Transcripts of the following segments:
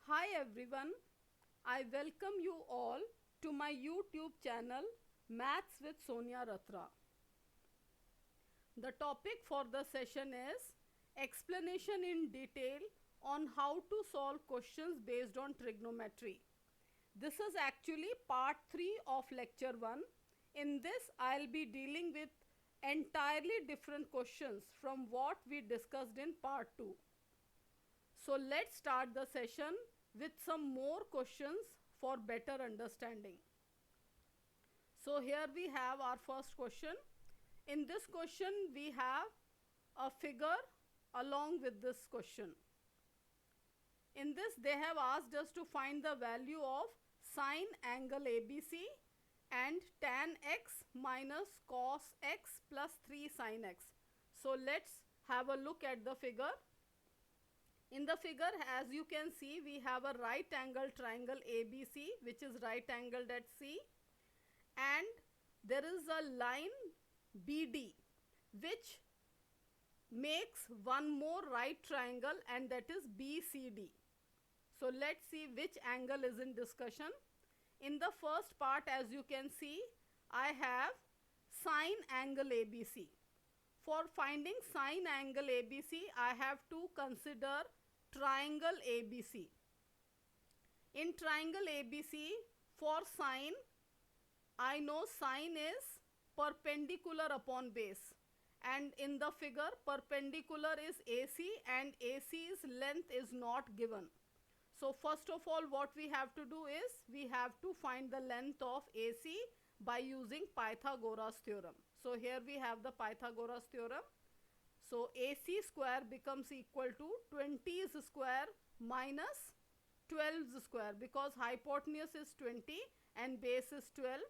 Hi everyone, I welcome you all to my YouTube channel Maths with Sonia Ratra. The topic for the session is explanation in detail on how to solve questions based on trigonometry. This is actually part 3 of lecture 1. In this, I'll be dealing with entirely different questions from what we discussed in part 2. So let's start the session with some more questions for better understanding. So here we have our first question. In this question, we have a figure along with this question. In this, they have asked us to find the value of sine angle ABC and tan x minus cos x plus 3 sin x. So let's have a look at the figure. In the figure, as you can see, we have a right angle triangle ABC, which is right angled at C, and there is a line BD which makes one more right triangle, and that is BCD. So let's see which angle is in discussion. In the first part, as you can see, I have sine angle ABC. For finding sine angle ABC, I have to consider triangle ABC. In triangle ABC, for sine, I know sine is perpendicular upon base, and in the figure perpendicular is AC and AC's length is not given. So first of all, what we have to do is we have to find the length of AC by using Pythagoras theorem. So here we have the Pythagoras theorem. So AC square becomes equal to 20's square minus 12's square, because hypotenuse is 20 and base is 12.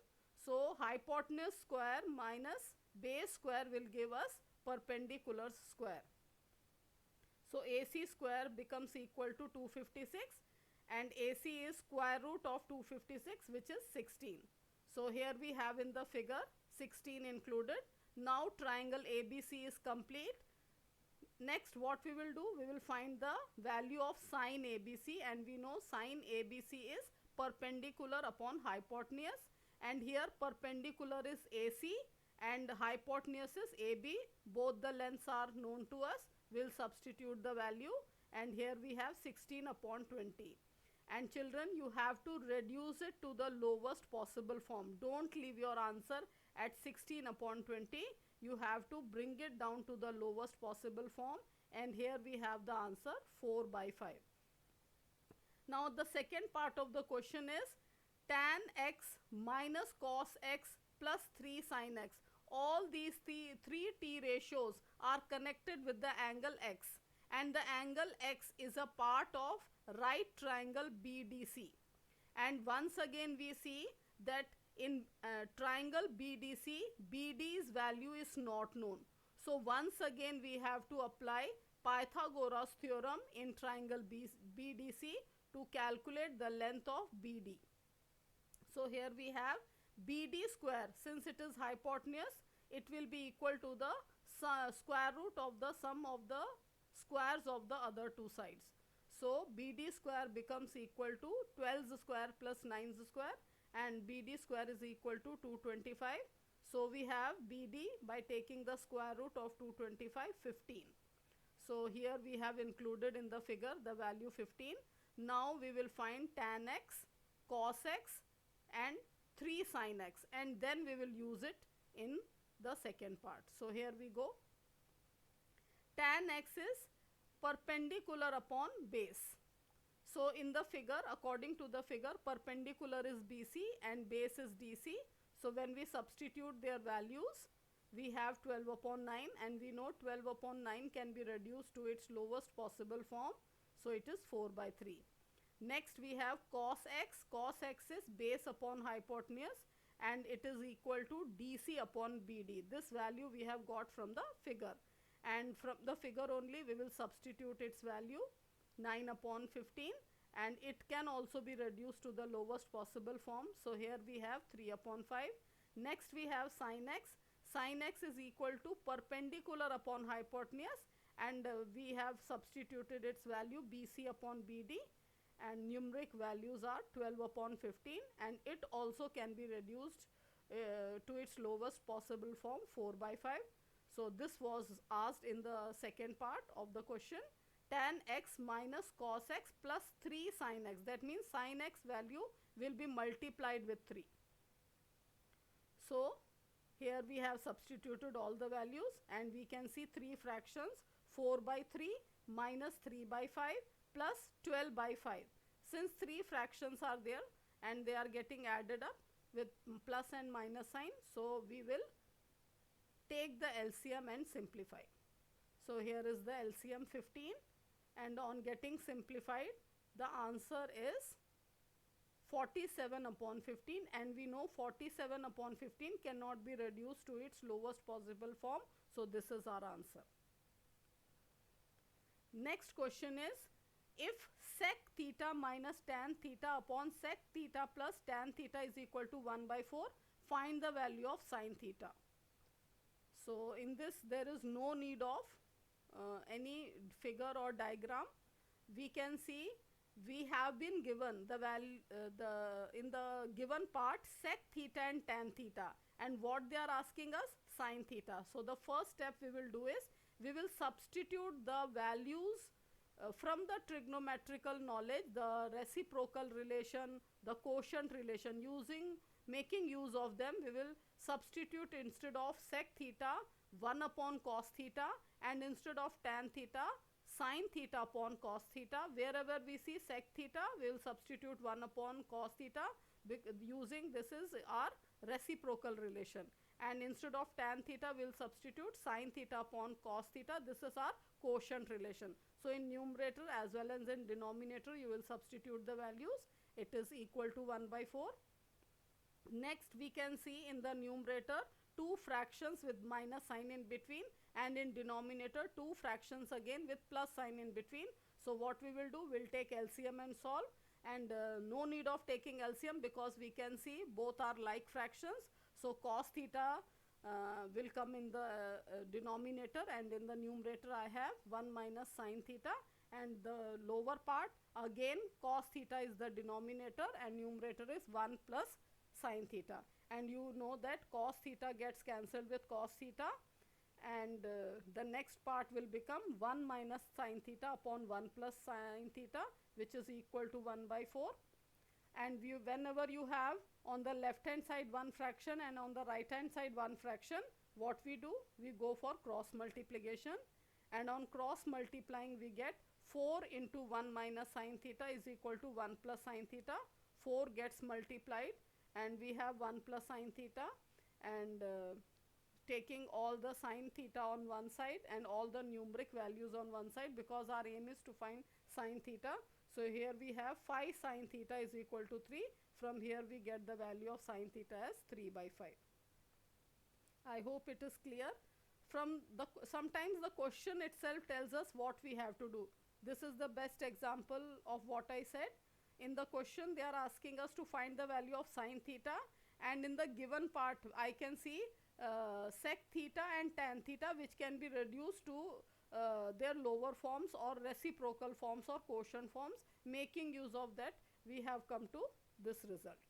So hypotenuse square minus base square will give us perpendicular square. So AC square becomes equal to 256 and AC is square root of 256, which is 16. So here we have in the figure 16 included. Now triangle ABC is complete. Next, what we will do, we will find the value of sine ABC, and we know sine ABC is perpendicular upon hypotenuse, and here perpendicular is AC and hypotenuse is AB. Both the lengths are known to us. We will substitute the value, and here we have 16 upon 20. And children, you have to reduce it to the lowest possible form. Don't leave your answer at 16 upon 20. You have to bring it down to the lowest possible form, and here we have the answer 4 by 5. Now the second part of the question is tan x minus cos x plus 3 sin x. All these three t ratios are connected with the angle x, and the angle x is a part of right triangle BDC. And once again we see that in triangle BDC, BD's value is not known. So once again we have to apply Pythagoras theorem in triangle BDC to calculate the length of BD. So here we have BD square. Since it is hypotenuse, it will be equal to the square root of the sum of the squares of the other two sides. So BD square becomes equal to 12's square plus 9's square, and BD square is equal to 225. So we have BD by taking the square root of 225, 15. So here we have included in the figure the value 15. Now we will find tan x, cos x and 3 sin x, and then we will use it in the second part. So here we go. Tan x is perpendicular upon base. So in the figure, according to the figure, perpendicular is BC and base is DC. So when we substitute their values, we have 12 upon 9, and we know 12 upon 9 can be reduced to its lowest possible form. So it is 4 by 3. Next we have cos x. Cos x is base upon hypotenuse, and it is equal to DC upon BD. This value we have got from the figure, and from the figure only we will substitute its value 9 upon 15, and it can also be reduced to the lowest possible form. So here we have 3 upon 5. Next we have sin x. Sin x is equal to perpendicular upon hypotenuse, and we have substituted its value BC upon BD, and numeric values are 12 upon 15, and it also can be reduced to its lowest possible form, 4 by 5. So this was asked in the second part of the question. Tan x minus cos x plus 3 sin x. That means sin x value will be multiplied with 3. So here we have substituted all the values and we can see 3 fractions, 4 by 3 minus 3 by 5 plus 12 by 5. Since 3 fractions are there and they are getting added up with plus and minus sign, so we will take the LCM and simplify. So here is the LCM 15, and on getting simplified, the answer is 47 upon 15, and we know 47 upon 15 cannot be reduced to its lowest possible form. So this is our answer. Next question is, if sec theta minus tan theta upon sec theta plus tan theta is equal to 1 by 4, find the value of sin theta. So in this there is no need of any figure or diagram. We can see we have been given the value in the given part sec theta and tan theta, and what they are asking us, sin theta. So the first step we will do is we will substitute the values from the trigonometrical knowledge, the reciprocal relation, the quotient relation, making use of them. We will substitute instead of sec theta 1 upon cos theta, and instead of tan theta sin theta upon cos theta. Wherever we see sec theta, we will substitute 1 upon cos theta using this is our reciprocal relation, and instead of tan theta we will substitute sin theta upon cos theta. This is our quotient relation. So in numerator as well as in denominator you will substitute the values. It is equal to 1 by 4. Next we can see in the numerator 2 fractions with minus sign in between, and in denominator 2 fractions again with plus sign in between. So what we will do, we'll take LCM and solve, and no need of taking LCM because we can see both are like fractions. So cos theta will come in the denominator, and in the numerator I have 1 minus sin theta, and the lower part again cos theta is the denominator and numerator is 1 plus sin theta. And you know that cos theta gets cancelled with cos theta, and the next part will become 1 minus sin theta upon 1 plus sin theta, which is equal to 1 by 4. And whenever you have on the left hand side one fraction and on the right hand side one fraction, what we do, we go for cross multiplication, and on cross multiplying we get 4 into 1 minus sin theta is equal to 1 plus sin theta. 4 gets multiplied and we have 1 plus sin theta, and taking all the sin theta on one side and all the numeric values on one side, because our aim is to find sin theta. So here we have 5 sin theta is equal to 3. From here we get the value of sin theta as 3 by 5. I hope it is clear. Sometimes the question itself tells us what we have to do. This is the best example of what I said. In the question they are asking us to find the value of sin theta, and in the given part I can see sec theta and tan theta, which can be reduced to their lower forms or reciprocal forms or quotient forms. Making use of that, we have come to this result.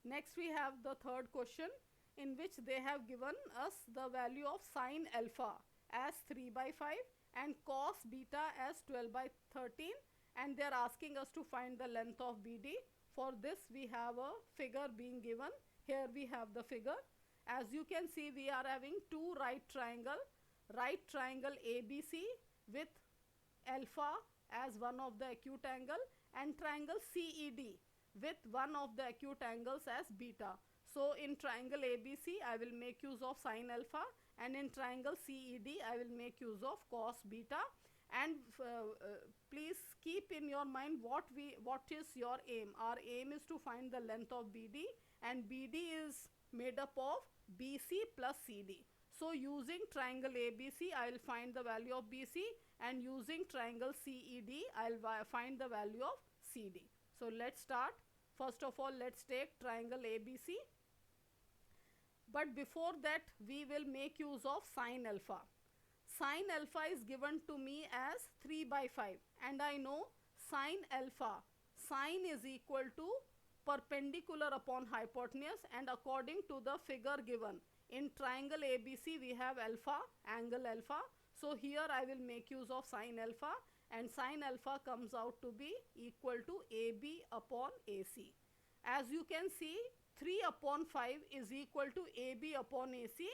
Next we have the third question, in which they have given us the value of sin alpha as 3 by 5 and cos beta as 12 by 13, and they are asking us to find the length of BD. For this we have a figure being given. Here we have the figure. As you can see, we are having two right triangle ABC with alpha as one of the acute angle, and triangle CED with one of the acute angles as beta. So in triangle ABC I will make use of sin alpha, and in triangle CED I will make use of cos beta. And please keep in your mind what is your aim. Our aim is to find the length of BD, and BD is made up of BC plus CD. So using triangle ABC I will find the value of BC, and using triangle CED I will find the value of CD. So let's start. First of all, let's take triangle ABC. But before that we will make use of sin alpha. Sin alpha is given to me as 3 by 5, and I know sine alpha, sine is equal to perpendicular upon hypotenuse, and according to the figure given in triangle ABC we have alpha, angle alpha. So here I will make use of sine alpha, and sine alpha comes out to be equal to AB upon AC. As you can see, 3 upon 5 is equal to AB upon AC.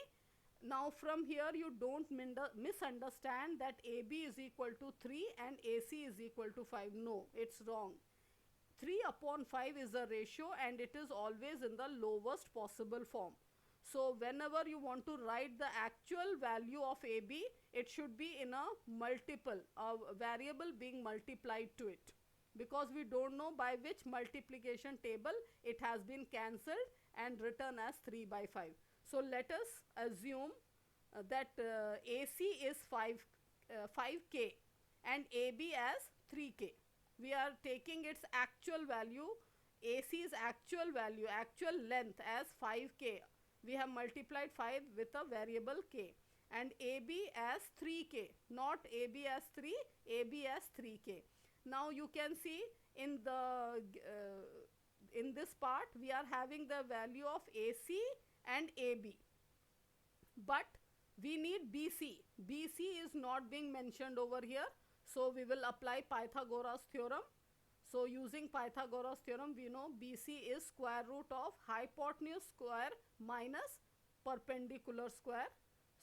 Now from here you don't misunderstand that AB is equal to 3 and AC is equal to 5. No, it's wrong. 3 upon 5 is a ratio and it is always in the lowest possible form. So whenever you want to write the actual value of AB, it should be in a multiple, a variable being multiplied to it, because we don't know by which multiplication table it has been cancelled and written as 3 by 5. So let us assume that AC is 5K and AB as 3K. We are taking its actual value, AC's actual value, actual length as 5K. We have multiplied 5 with a variable K, and AB as 3K, not AB as 3, AB as 3K. Now you can see in the in this part we are having the value of AC and AB, but we need BC. BC is not being mentioned over here, so we will apply Pythagoras theorem. So using Pythagoras theorem, we know BC is square root of hypotenuse square minus perpendicular square.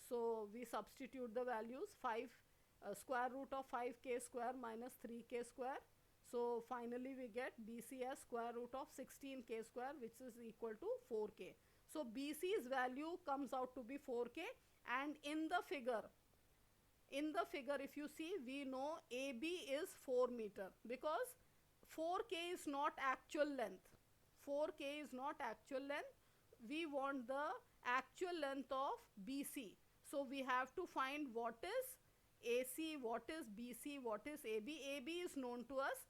So we substitute the values, square root of 5K square minus 3K square. So finally we get BC as square root of 16K square, which is equal to 4K. So BC's value comes out to be 4K, and in the figure if you see, we know AB is 4 meter, because 4K is not actual length. 4K is not actual length. We want the actual length of BC. So we have to find what is AC, what is BC, what is AB. AB is known to us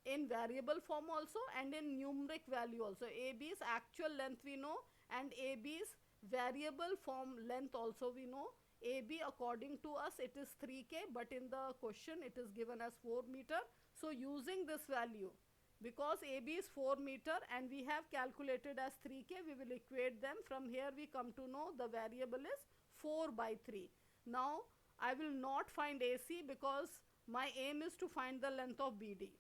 in variable form also and in numeric value also. AB's actual length we know, and AB's variable form length also we know. AB according to us it is 3K, but in the question it is given as 4 meter. So using this value, because AB is 4 meter and we have calculated as 3K, we will equate them. From here we come to know the variable is 4 by 3. Now I will not find AC because my aim is to find the length of BD,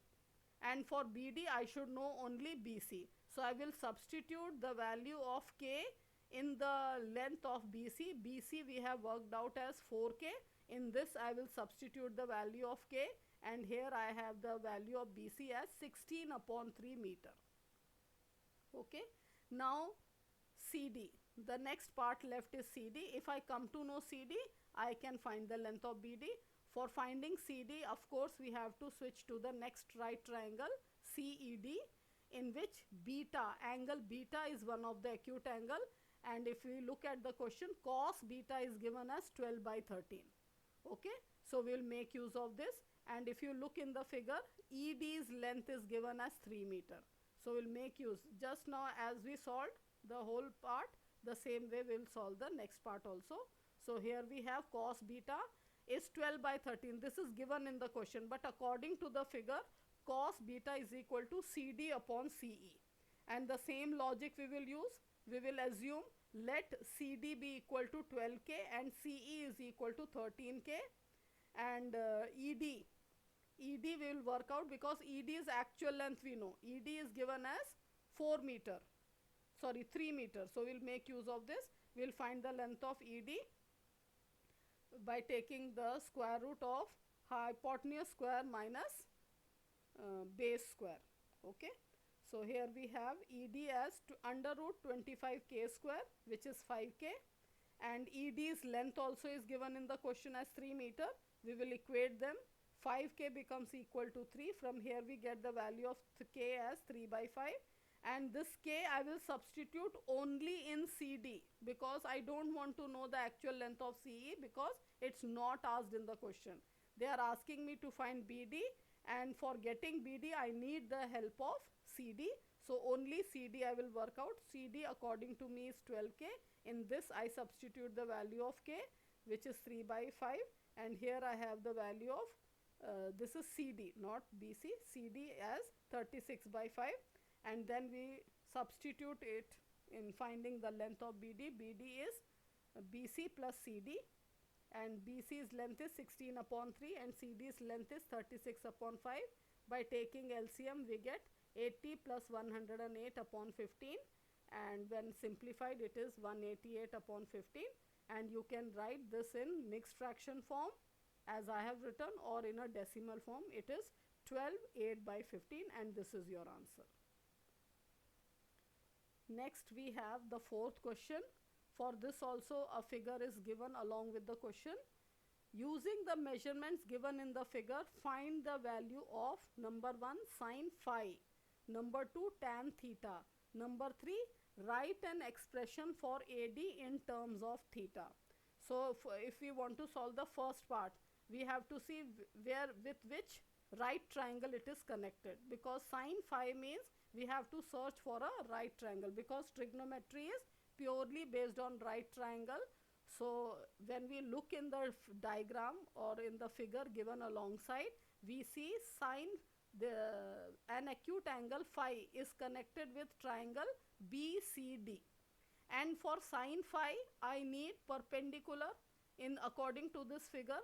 and for BD I should know only BC. So I will substitute the value of K in the length of BC. BC we have worked out as 4K. In this I will substitute the value of K, and here I have the value of BC as 16 upon 3 meter. Okay. Now CD. The next part left is CD. If I come to know CD, I can find the length of BD. For finding CD, of course, we have to switch to the next right triangle, CED, in which beta, angle beta is one of the acute angle. And if we look at the question, cos beta is given as 12 by 13. Okay, so we will make use of this. And if you look in the figure, ED's length is given as 3 meter. So we'll make use. Just now as we solved the whole part, the same way we'll solve the next part also. So here we have cos beta is 12 by 13. This is given in the question, but according to the figure, cos beta is equal to CD upon CE. And the same logic we will use. We will assume let CD be equal to 12K and CE is equal to 13K, and ED will work out because ED's actual length we know. ED is given as 3 meter. So we'll make use of this. We'll find the length of ED by taking the square root of hypotenuse square minus base square. Okay. So here we have ED as under root 25K square, which is 5K, and ED's length also is given in the question as 3 meter. We will equate them. 5K becomes equal to 3. From here we get the value of K as 3 by 5. And this K I will substitute only in CD, because I don't want to know the actual length of CE, because it's not asked in the question. They are asking me to find BD, and for getting BD I need the help of CD. So only CD I will work out. CD according to me is 12K. In this I substitute the value of K, which is 3 by 5, and here I have the value of this is CD, not BC, CD as 36 by 5, and then we substitute it in finding the length of BD. BD is BC plus CD, and BC's length is 16 upon 3 and CD's length is 36 upon 5. By taking LCM we get 80 plus 108 upon 15, and when simplified it is 188 upon 15, and you can write this in mixed fraction form as I have written, or in a decimal form. It is 12 8 by 15, and this is your answer. Next we have the fourth question. For this also a figure is given along with the question. Using the measurements given in the figure, find the value of number 1 sin phi, number 2 tan theta, number 3 write an expression for AD in terms of theta. So if we want to solve the first part, we have to see where with which right triangle it is connected, because sin phi means we have to search for a right triangle, because trigonometry is purely based on right triangle. So when we look in the diagram or in the figure given alongside, we see an acute angle phi is connected with triangle BCD, and for sin phi I need perpendicular. In according to this figure,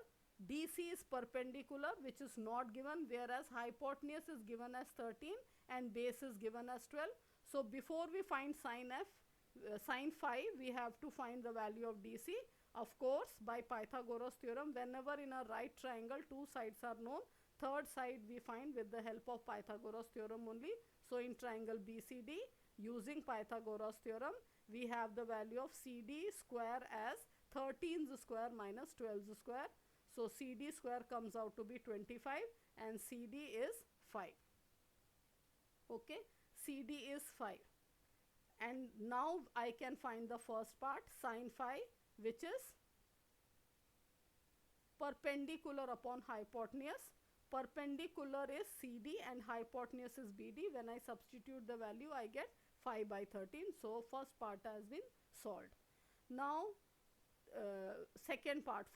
DC is perpendicular, which is not given, whereas hypotenuse is given as 13 and base is given as 12. So before we find sin phi, we have to find the value of DC. Of course, by Pythagoras theorem, whenever in a right triangle two sides are known, third side we find with the help of Pythagoras theorem only. So in triangle BCD, using Pythagoras theorem, we have the value of CD square as 13's square minus 12's square. So CD square comes out to be 25 and CD is 5. Okay, CD is 5. And now I can find the first part, sin phi, which is perpendicular upon hypotenuse. Perpendicular is CD and hypotenuse is BD. When I substitute the value, I get 5 by 13. So first part has been solved. Now second part.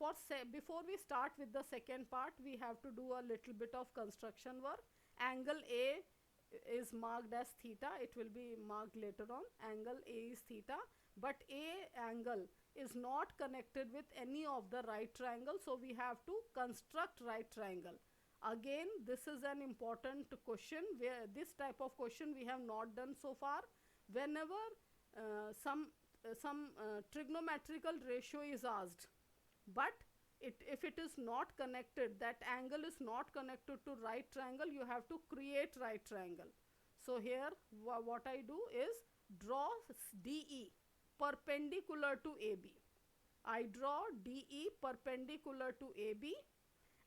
Before we start with the second part, we have to do a little bit of construction work. Angle A is marked as theta. It will be marked later on. Angle A is theta, but A angle is not connected with any of the right triangle, so we have to construct right triangle. Again, this is an important question, where this type of question we have not done so far. Whenever some trigonometrical ratio is asked, but if it is not connected, that angle is not connected to right triangle, you have to create right triangle. So here what I do is draw DE perpendicular to AB. I draw DE perpendicular to AB,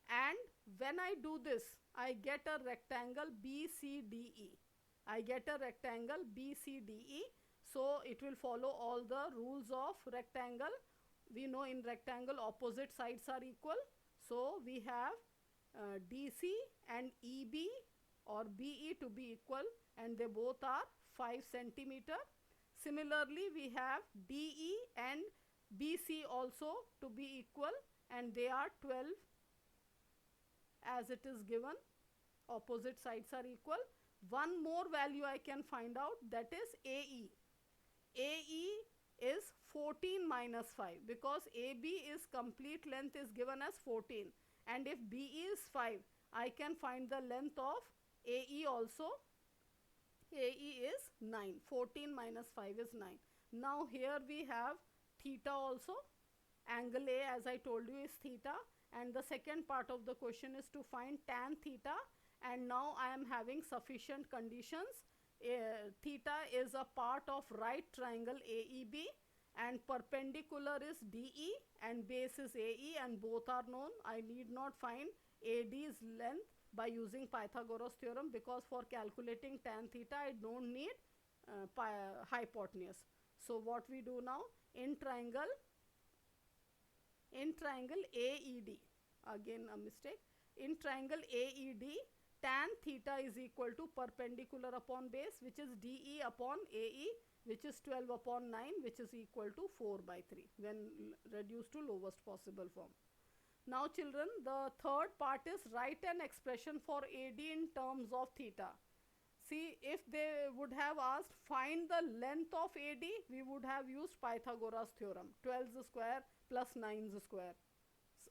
and when I do this, I get a rectangle BCDE. I get a rectangle BCDE. So it will follow all the rules of rectangle. We know in rectangle opposite sides are equal. So we have DC and EB or BE to be equal, and they both are 5 centimeter. Similarly, we have DE and BC also to be equal, and they are 12 as it is given. Opposite sides are equal. One more value I can find out, that is AE. AE is 14 minus 5, because AB is complete length is given as 14, and if BE is 5, I can find the length of AE also. AE is 9. 14 minus 5 is 9. Now here we have theta also. Angle A, as I told you, is theta, and the second part of the question is to find tan theta, and now I am having sufficient conditions. Theta is a part of right triangle AEB, and perpendicular is DE and base is AE, and both are known. I need not find AD's length by using Pythagoras theorem, because for calculating tan theta I don't need hypotenuse. So what we do now, in triangle AED, again a mistake, in triangle AED, tan theta is equal to perpendicular upon base, which is DE upon AE, which is 12 upon 9, which is equal to 4 by 3 when reduced to lowest possible form. Now children, the third part is write an expression for AD in terms of theta. See, if they would have asked find the length of AD, we would have used Pythagoras theorem, 12's square plus 9's square,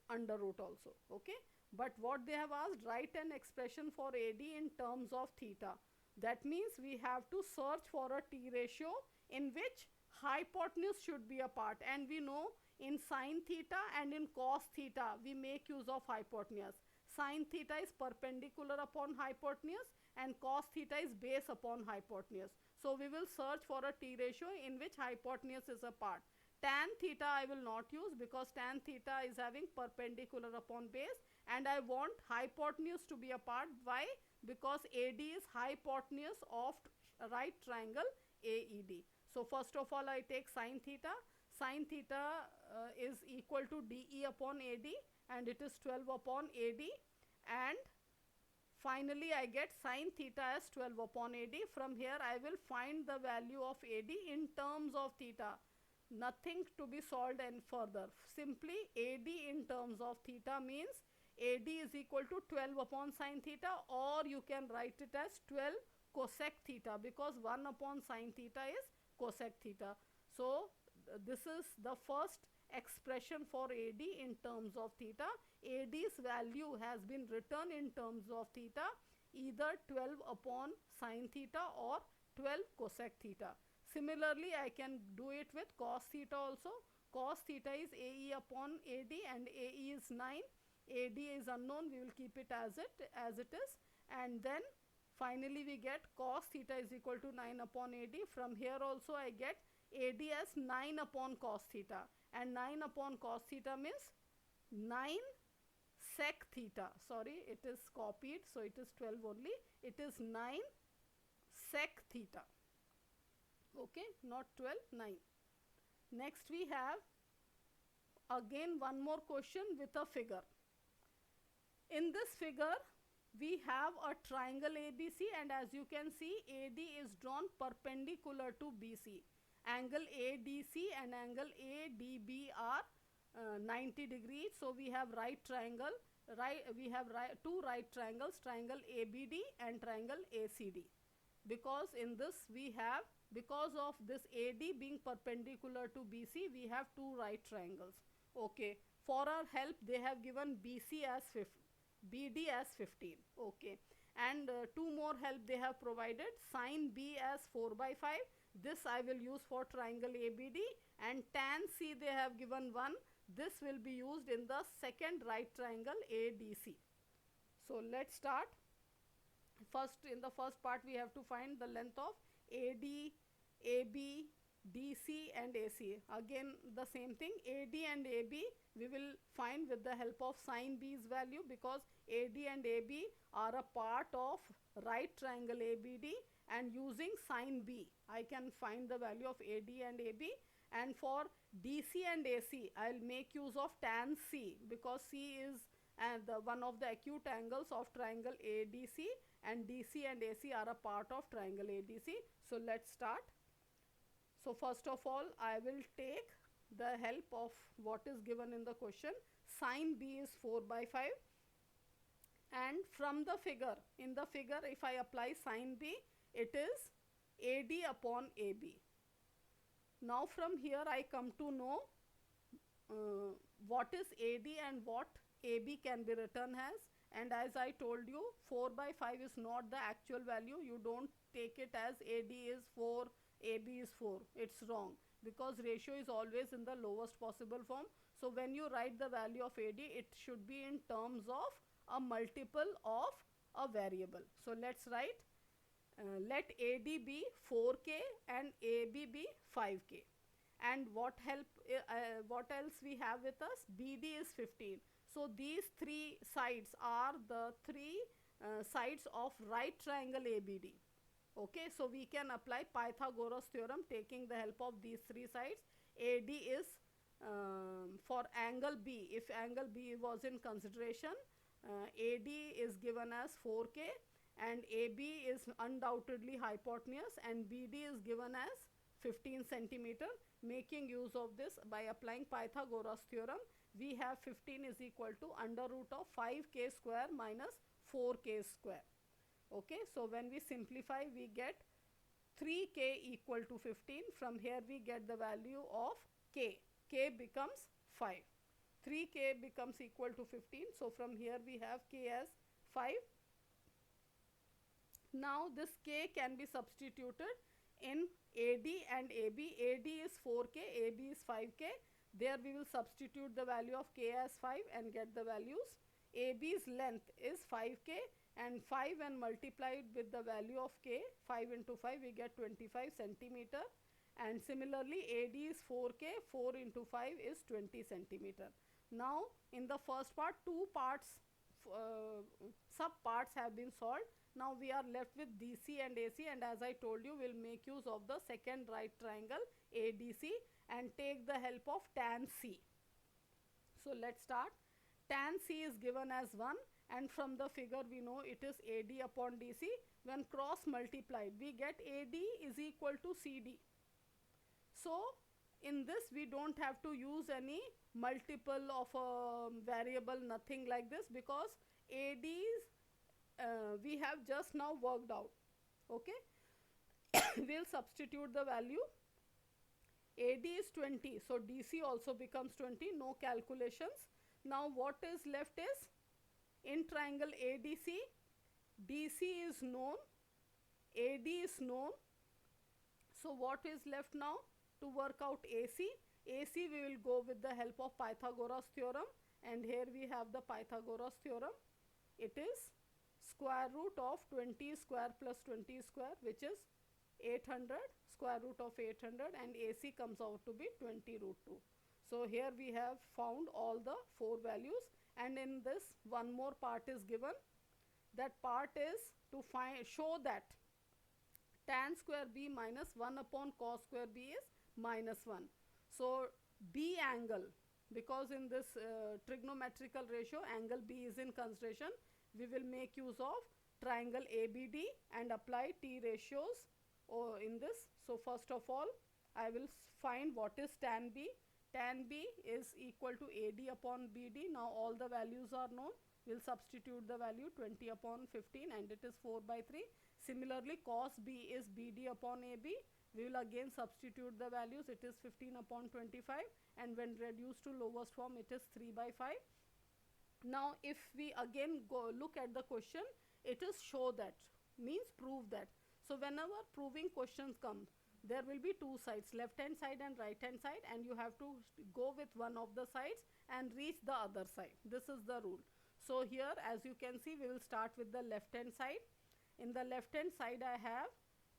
under root also, okay. But what they have asked, write an expression for AD in terms of theta. That means we have to search for a T ratio in which hypotenuse should be a part, and we know in sine theta and in cos theta we make use of hypotenuse. Sine theta is perpendicular upon hypotenuse and cos theta is base upon hypotenuse. So we will search for a T ratio in which hypotenuse is a part. Tan theta I will not use because tan theta is having perpendicular upon base, and I want hypotenuse to be a part. Why? Because AD is hypotenuse of right triangle AED. So first of all I take sine theta. Sine theta is equal to DE upon AD, and it is 12 upon AD, and finally I get sine theta as 12 upon AD. From here I will find the value of AD in terms of theta. Nothing to be solved and further. Simply AD in terms of theta means AD is equal to 12 upon sine theta, or you can write it as 12 cosec theta, because 1 upon sine theta is cosec theta. So this is the first expression for AD in terms of theta. AD's value has been written in terms of theta, either 12 upon sine theta or 12 cosec theta. Similarly, I can do it with cos theta also. Cos theta is AE upon AD, and AE is 9. AD is unknown, we will keep it as it is, and then finally we get cos theta is equal to 9 upon AD. From here also I get AD as 9 upon cos theta, and 9 upon cos theta means 9 sec theta. Sorry, it is copied, so it is 12 only. It is 9 sec theta. Okay, not 12, 9. Next we have again one more question with a figure. In this figure we have a triangle ABC, and as you can see AD is drawn perpendicular to BC. Angle ADC and angle ADB are 90 degrees. So we have right triangle, two right triangles, triangle ABD and triangle ACD. Because in this we have, because of this AD being perpendicular to BC, we have two right triangles. Okay, for our help they have given BC as 50, BD as 15. Okay, and two more help they have provided, sine B as 4 by 5. This I will use for triangle ABD, and tan C they have given 1. This will be used in the second right triangle ADC. So let's start. First, in the first part we have to find the length of AD, AB, DC and AC. Again the same thing, AD and AB we will find with the help of sine B's value, because AD and AB are a part of right triangle ABD, and using sine B I can find the value of AD and AB. And for DC and AC I will make use of tan C, because C is one of the acute angles of triangle ADC, and DC and AC are a part of triangle ADC. So let's start. So first of all I will take the help of what is given in the question. Sine B is 4 by 5, and from the figure, in the figure if I apply sine B, it is AD upon AB. Now from here I come to know what is AD and what AB can be written as. And as I told you, 4 by 5 is not the actual value. You don't take it as AD is 4, AB is 4. It's wrong, because ratio is always in the lowest possible form. So when you write the value of AD, it should be in terms of a multiple of a variable. So let's write, let AD be 4K and AB be 5K. And what else we have with us? BD is 15. So these three sides are the three sides of right triangle ABD. Okay, so we can apply Pythagoras theorem taking the help of these three sides. AD is for angle B, if angle B was in consideration, AD is given as 4K, and AB is undoubtedly hypotenuse, and BD is given as 15 centimeter. Making use of this by applying Pythagoras theorem, we have 15 is equal to under root of 5k square minus 4k square. Okay, so when we simplify, we get 3k equal to 15. From here we get the value of k. K becomes 5. 3k becomes equal to 15. So from here we have k as 5. Now this k can be substituted in AD and AB. AD is 4k, AB is 5k. There we will substitute the value of k as 5 and get the values. AB's length is 5k and 5 and multiplied with the value of k, 5 into 5 we get 25 centimeter. And similarly AD is 4k, 4 into 5 is 20 centimeter. Now in the first part, two parts, sub parts have been solved. Now we are left with DC and AC, and as I told you, we'll make use of the second right triangle ADC and take the help of tan C. So let's start. Tan C is given as 1, and from the figure we know it is AD upon DC. When cross multiplied, we get AD is equal to CD. So in this we don't have to use any multiple of a variable, nothing like this, because AD's we have just now worked out. Okay, we'll substitute the value. AD is 20, so DC also becomes 20, no calculations. Now what is left is, in triangle ADC, DC is known, AD is known. So what is left now to work out AC? AC we will go with the help of Pythagoras theorem, and here we have the Pythagoras theorem. It is square root of 20 square plus 20 square, which is 800, square root of 800, and AC comes out to be 20 root 2. So here we have found all the 4 values, and in this one more part is given. That part is to show that tan square B minus 1 upon cos square B is minus 1. So B angle, because in this trigonometrical ratio angle B is in consideration, we will make use of triangle ABD and apply T ratios in this. So first of all, I will find what is tan B. Tan B is equal to AD upon BD. Now all the values are known. We'll substitute the value 20 upon 15 and it is 4 by 3. Similarly, cos B is BD upon AB. We will again substitute the values. It is 15 upon 25, and when reduced to lowest form it is 3 by 5. Now if we again go look at the question, it is show that, means prove that. So whenever proving questions come, there will be two sides, left hand side and right hand side, and you have to go with one of the sides and reach the other side. This is the rule. So here, as you can see, we will start with the left hand side. In the left hand side I have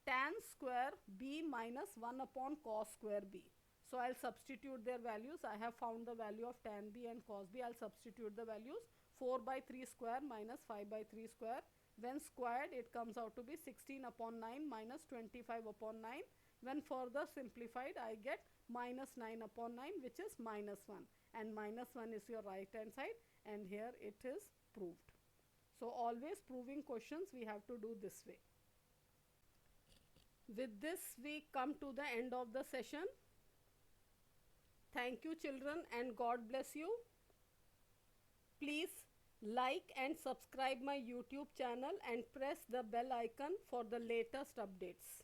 tan square B minus 1 upon cos square B. So I'll substitute their values. I have found the value of tan B and cos B. I'll substitute the values. 4 by 3 square minus 5 by 3 square. When squared, it comes out to be 16 upon 9 minus 25 upon 9. When further simplified, I get minus 9 upon 9, which is minus 1. And minus 1 is your right hand side, and here it is proved. So always proving questions we have to do this way. With this we come to the end of the session. Thank you children, and God bless you. Please like and subscribe my YouTube channel and press the bell icon for the latest updates.